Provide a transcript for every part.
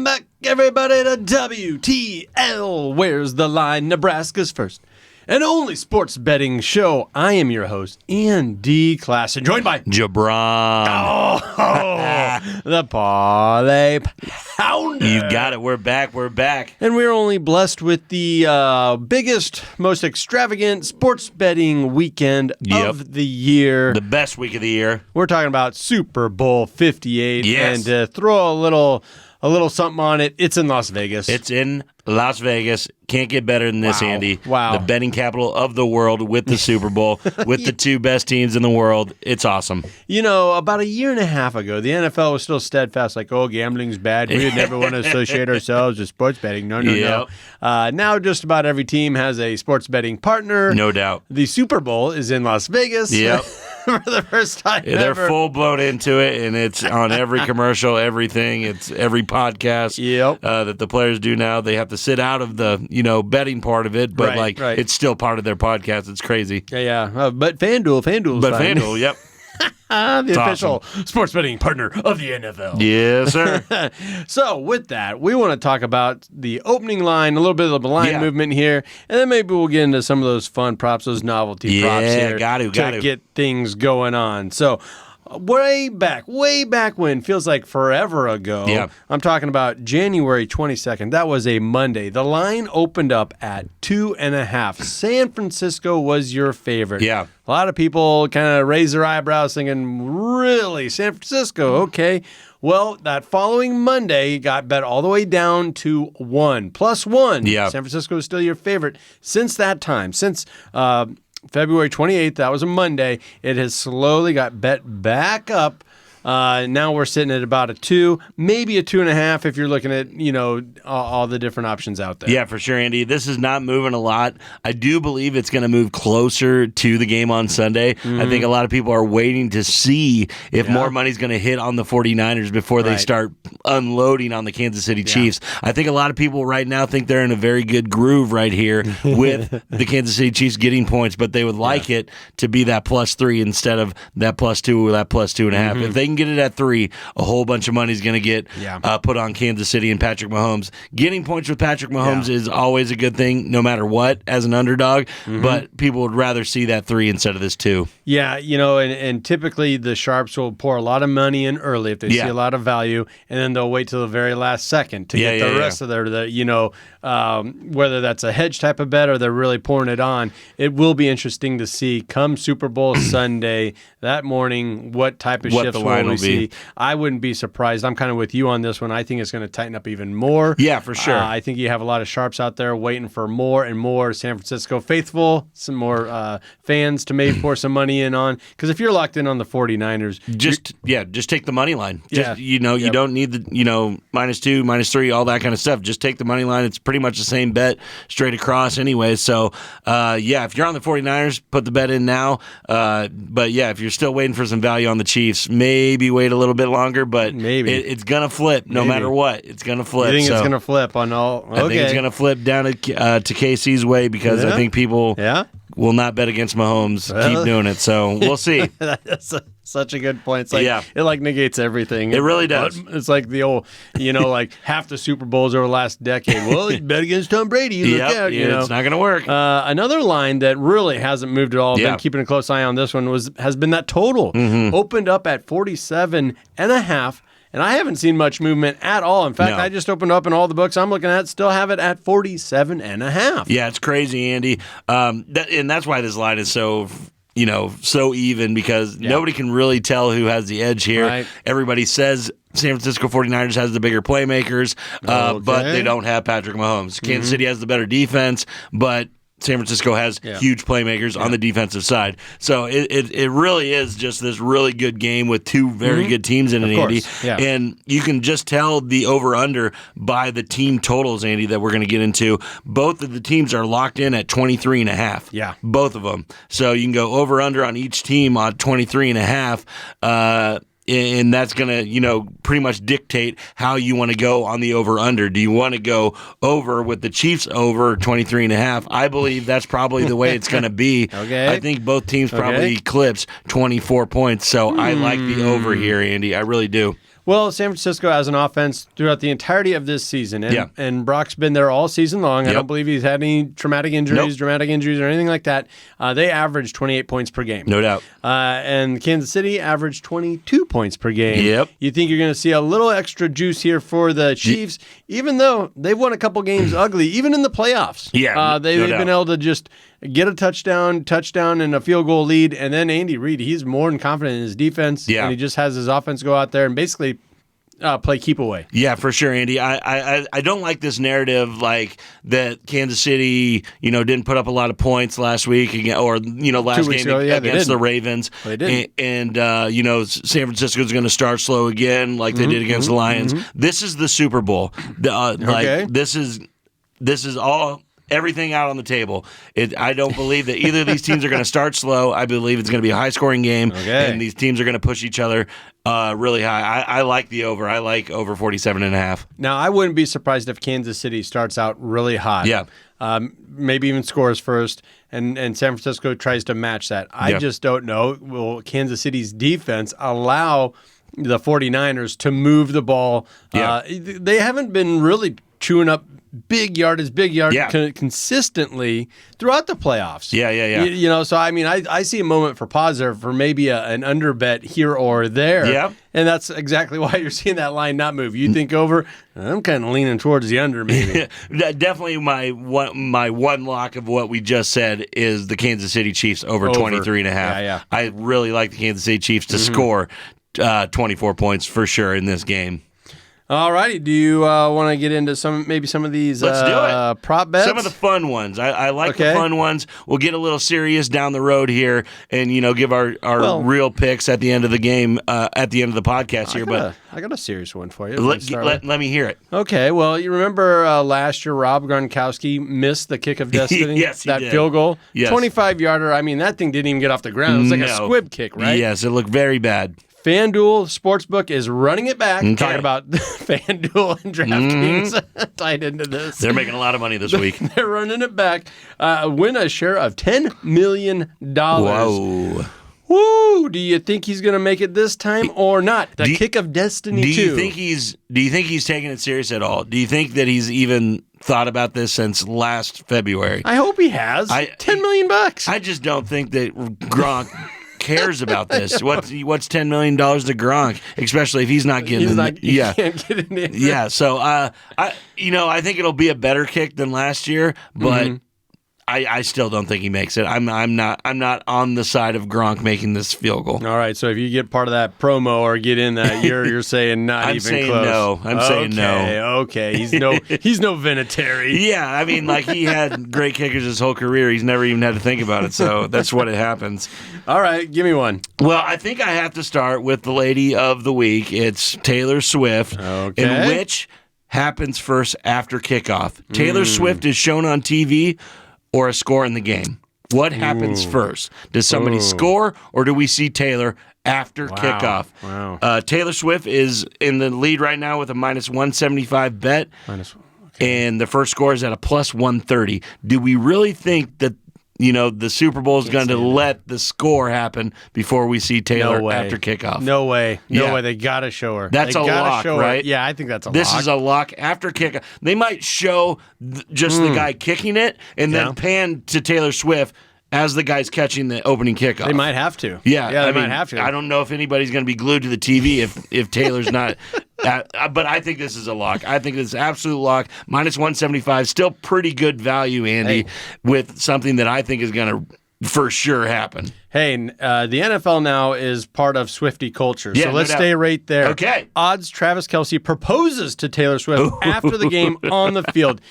Welcome back, everybody, to WTL. Where's the Line? Nebraska's first and only sports betting show. I am your host, Andy Klassen, joined by Jabron. The Parlay Pounder. You got it. We're back. And we're only blessed with the biggest, most extravagant sports betting weekend of the year. The best week of the year. We're talking about Super Bowl 58. Yes. And to throw a little something on it, it's in Las Vegas. It's in Las Vegas. Can't get better than this, Wow. Andy. Wow. The betting capital of the world with the Super Bowl, with the two best teams in the world. It's awesome. You know, about a year and a half ago, the NFL was still steadfast, like, oh, gambling's bad. We would never want to associate ourselves with sports betting. No. Now just about every team has a sports betting partner. No doubt. The Super Bowl is in Las Vegas. Yep. For the first time They're ever. full blown into it, and it's on every commercial, everything. It's every podcast that the players do now. They have to sit out of the betting part of it, but Right. it's still part of their podcast. It's crazy. Yeah. But FanDuel's But fine. FanDuel, yep. The It's official sports betting partner of the NFL. Yes, sir. So with that, we want to talk about the opening line, a little bit of the line Yeah. movement here, and then maybe we'll get into some of those fun props, those novelty props here got to. get things going on. So way back when, feels like forever ago. Yeah. I'm talking about January 22nd. That was a Monday. The line opened up at 2.5. San Francisco was your favorite. Yeah. A lot of people kind of raise their eyebrows thinking, really, San Francisco? Okay. Well, that following Monday got bet all the way down to 1. +1. Yeah. San Francisco is still your favorite. Since that time, since February 28th, that was a Monday, it has slowly got bet back up. Now we're sitting at about a 2, maybe a 2.5 if you're looking at, all the different options out there. Yeah, for sure, Andy. This is not moving a lot. I do believe it's going to move closer to the game on Sunday. Mm-hmm. I think a lot of people are waiting to see if more money's going to hit on the 49ers before they Right. start unloading on the Kansas City Chiefs. I think a lot of people right now think they're in a very good groove right here with the Kansas City Chiefs getting points, but they would like it to be that +3 instead of that +2 or that +2.5. Mm-hmm. If they can get it at 3, a whole bunch of money is going to get put on Kansas City and Patrick Mahomes. Getting points with Patrick Mahomes is always a good thing, no matter what, as an underdog. But people would rather see that 3 instead of this 2. Yeah, and typically the sharps will pour a lot of money in early if they see a lot of value, and then they'll wait till the very last second to get the rest of their, whether that's a hedge type of bet or they're really pouring it on. It will be interesting to see come Super Bowl Sunday, that morning, what type of What shifts the line will we will be. see. I wouldn't be surprised. I'm kind of with you on this one. I think it's going to tighten up even more. Yeah, for sure. I think you have a lot of sharps out there waiting for more and more San Francisco faithful, some more fans to maybe pour some money in on. Because if you're locked in on the 49ers, Just take the money line. Yeah. You don't need the -2, -3, all that kind of stuff. Just take the money line. It's pretty much the same bet straight across anyway. So if you're on the 49ers, put the bet in now. But if you're still waiting for some value on the Chiefs, maybe wait a little bit longer. But Maybe. it's gonna flip no matter what. It's gonna flip. you think So it's going to flip on all? Okay. I think it's gonna flip down to KC's way because I think people will not bet against Mahomes. Keep doing it. So we'll see. That's such a good point. It's like it negates everything. It really does. It's like the old, like half the Super Bowls over the last decade. Well, you bet against Tom Brady. Look out, it's not going to work. Another line that really hasn't moved at all. I've been keeping a close eye on this one has been that total. Opened up at 47.5. And I haven't seen much movement at all. In fact, I just opened up and all the books I'm looking at still have it at 47.5. Yeah, it's crazy, Andy. And that's why this line is so even because nobody can really tell who has the edge here. Right. Everybody says San Francisco 49ers has the bigger playmakers, but they don't have Patrick Mahomes. Kansas City has the better defense, but San Francisco has huge playmakers on the defensive side. So it really is just this really good game with two very good teams in it, Andy. Yeah. And you can just tell the over-under by the team totals, Andy, that we're going to get into. Both of the teams are locked in at 23.5. Yeah. Both of them. So you can go over-under on each team on 23.5. And that's going to, pretty much dictate how you want to go on the over-under. Do you want to go over with the Chiefs over 23.5? I believe that's probably the way it's going to be. Okay. I think both teams probably eclipse 24 points. So I like the over here, Andy. I really do. Well, San Francisco as an offense throughout the entirety of this season, and Brock's been there all season long. I don't believe he's had any traumatic injuries, dramatic injuries, or anything like that. They averaged 28 points per game. No doubt. And Kansas City averaged 22 points per game. Yep. You think you're going to see a little extra juice here for the Chiefs, even though they've won a couple games ugly, even in the playoffs. Yeah, they've been able to just get a touchdown, and a field goal lead, and then Andy Reid, he's more than confident in his defense, and he just has his offense go out there and basically play keep away. Yeah, for sure, Andy. I don't like this narrative like that Kansas City, didn't put up a lot of points last week or last game against the Ravens. Well, they didn't. And San Francisco's going to start slow again like they did against the Lions. This is the Super Bowl. This is all everything out on the table. I don't believe that either of these teams are going to start slow. I believe it's going to be a high-scoring game, and these teams are going to push each other really high. I like the over. I like over 47.5. Now, I wouldn't be surprised if Kansas City starts out really hot. Yeah. Maybe even scores first, and San Francisco tries to match that. I just don't know. Will Kansas City's defense allow the 49ers to move the ball? They haven't been really chewing up big yardage consistently throughout the playoffs. Yeah. So I mean, I see a moment for pause there for maybe an under bet here or there. Yeah. And that's exactly why you're seeing that line not move. You think over? I'm kind of leaning towards the under, maybe. Definitely my one lock of what we just said is the Kansas City Chiefs over 23.5. Yeah. I really like the Kansas City Chiefs to score 24 points for sure in this game. All righty. Do you want to get into some of these Let's do it. Prop bets? Some of the fun ones. I like the fun ones. We'll get a little serious down the road here and, give our real picks at the end of the game, at the end of the podcast here. I got a serious one for you. Let me hear it. Okay. Well, you remember last year Rob Gronkowski missed the kick of destiny? Yes, he did. Field goal? Yes. 25-yarder. I mean, that thing didn't even get off the ground. It was like a squib kick, right? Yes, it looked very bad. FanDuel Sportsbook is running it back. Okay. Talking about FanDuel and DraftKings tied into this. They're making a lot of money this week. They're running it back. Win a share of $10 million. Whoa. Woo! Do you think he's going to make it this time or not? The kick of destiny, do you think he's taking it serious at all? Do you think that he's even thought about this since last February? I hope he has. $10 million. I just don't think that Gronk cares about this. What's $10 million to Gronk, especially if he's not getting he can't get in there. Yeah, so I think it'll be a better kick than last year, but I still don't think he makes it. I'm not on the side of Gronk making this field goal. All right, so if you get part of that promo or get in that, you're saying not I'm even saying close. No. I'm saying no. Okay. He's no Vinatieri. Yeah, I mean, like he had great kickers his whole career. He's never even had to think about it. So that's what it happens. All right, give me one. Well, I think I have to start with the lady of the week. It's Taylor Swift. Okay. And which happens first after kickoff? Taylor Swift is shown on TV or a score in the game? What happens first? Does somebody score, or do we see Taylor after kickoff? Wow. Taylor Swift is in the lead right now with a minus 175 bet, and the first score is at a plus 130. Do we really think that the Super Bowl is going to let the score happen before we see Taylor after kickoff? No way. No way. They got to show her. That's a lock, right? Yeah, I think that's a lock. This is a lock after kickoff. They might show just the guy kicking it and then pan to Taylor Swift as the guy's catching the opening kickoff. They might have to. Yeah, they might have to. I don't know if anybody's going to be glued to the TV if Taylor's not. But I think this is a lock. I think it's an absolute lock. Minus 175, still pretty good value, Andy, with something that I think is going to for sure happen. Hey, the NFL now is part of Swiftie culture, so let's stay right there. Okay. Odds Travis Kelce proposes to Taylor Swift after the game on the field.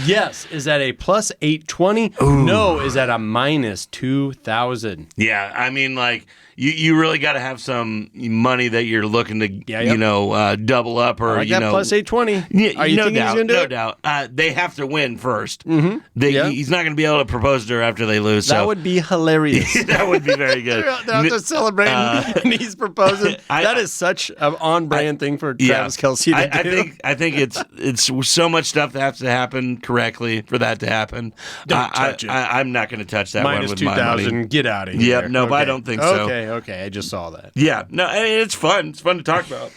Yes, is that a plus 820? No, is that a minus 2,000? Yeah, I mean, like, you really got to have some money that you're looking to, double up or, plus 820. Yeah, Are you thinking he's going to do it? No doubt. They have to win first. He's not going to be able to propose to her after they lose. That would be hilarious. That would be very good. They're out there celebrating, and he's proposing. That is such an on-brand thing for Travis Kelce to do. I think it's so much stuff that has to happen correctly for that to happen. Don't touch it. I'm not going to touch that Minus one with 2,000, my money. Get out of here. Yep, no, but I don't think so. Okay, I just saw that. Yeah, no, I mean, it's fun. It's fun to talk about.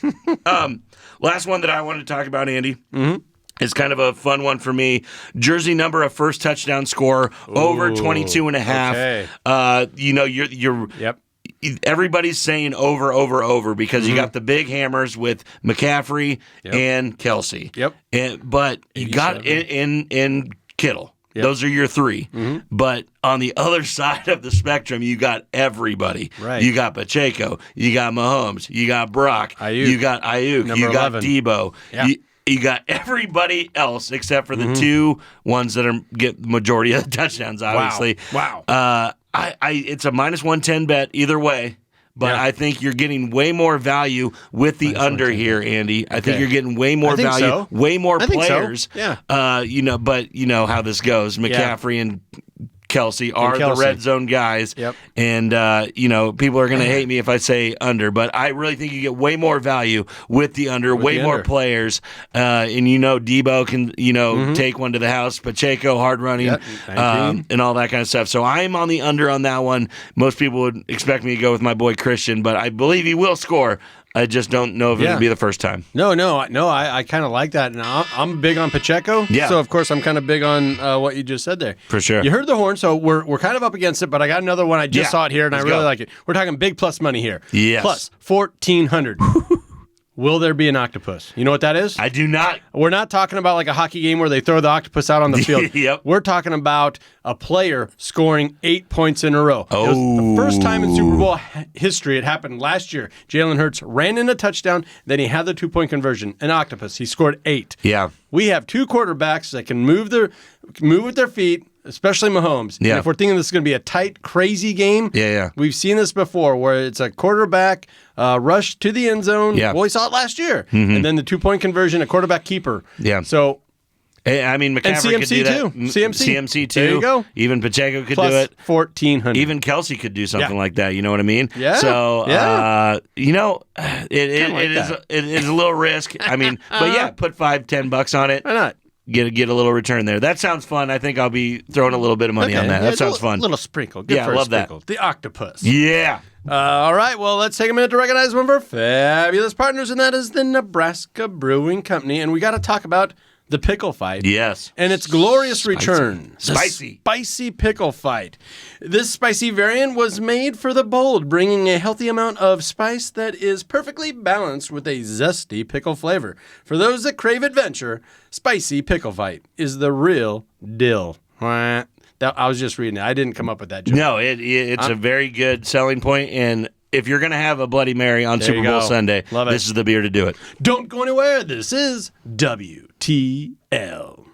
Last one that I wanted to talk about, Andy. Mm-hmm. It's kind of a fun one for me. Jersey number of first touchdown score over 22 and a half. Okay. You're Yep. Everybody's saying over because you got the big hammers with McCaffrey and Kelce. Yep. But you got in Kittle. Yep. Those are your three. Mm-hmm. But on the other side of the spectrum, you got everybody. Right. You got Pacheco. You got Mahomes. You got Brock. Ayuk. You got Ayuk. Number you got 11. Debo. Yeah. You got everybody else except for the two ones that get the majority of the touchdowns, obviously. Wow. It's a minus 110 bet either way. But I think you're getting way more value with the under here, Andy. I think you're getting way more value, way more players. Yeah. But you know how this goes. McCaffrey and Kelce are the red zone guys. Yep. And, people are going to hate me if I say under, but I really think you get way more value with the under, way more players. And, Debo can, take one to the house, Pacheco, hard running, and all that kind of stuff. So I'm on the under on that one. Most people would expect me to go with my boy Christian, but I believe he will score. I just don't know if it'll be the first time. No, I kind of like that. And I'm big on Pacheco. Yeah. So, of course, I'm kind of big on what you just said there. For sure. You heard the horn, so we're kind of up against it, but I got another one. I just saw it here, and I really like it. We're talking big plus money here. Yes. Plus 1,400. Will there be an octopus? You know what that is? I do not. We're not talking about like a hockey game where they throw the octopus out on the field. Yep. We're talking about a player scoring 8 points in a row. Oh. It was the first time in Super Bowl history. It happened last year. Jalen Hurts ran in a touchdown, then he had the 2-point conversion. An octopus. He scored 8. Yeah. We have two quarterbacks that can move with their feet, especially Mahomes. Yeah. And if we're thinking this is going to be a tight, crazy game, we've seen this before where it's a quarterback rush to the end zone. Yeah. Well, we saw it last year. Mm-hmm. And then the 2-point conversion, a quarterback keeper. Yeah. So, I mean, McCaffrey could do that. Too. CMC too. There you go. Even Pacheco could Plus do it. 1,400. Even Kelce could do something like that. You know what I mean? Yeah. So, it is a little risk. I mean, but put $5-10 on it. Why not? Get a little return there. That sounds fun. I think I'll be throwing a little bit of money on that. That sounds fun. A little sprinkle. Good for I love sprinkle. that. The octopus. Yeah. All right. Well, let's take a minute to recognize one of our fabulous partners, and that is the Nebraska Brewing Company. And we got to talk about the pickle fight. Yes. And its glorious return. Spicy. Spicy pickle fight. This spicy variant was made for the bold, bringing a healthy amount of spice that is perfectly balanced with a zesty pickle flavor. For those that crave adventure, Spicy Pickle Fight is the real deal. I was just reading it. I didn't come up with that joke. No, it's a very good selling point, and if you're going to have a Bloody Mary on Super Bowl Sunday, this is the beer to do it. Don't go anywhere. This is WTL.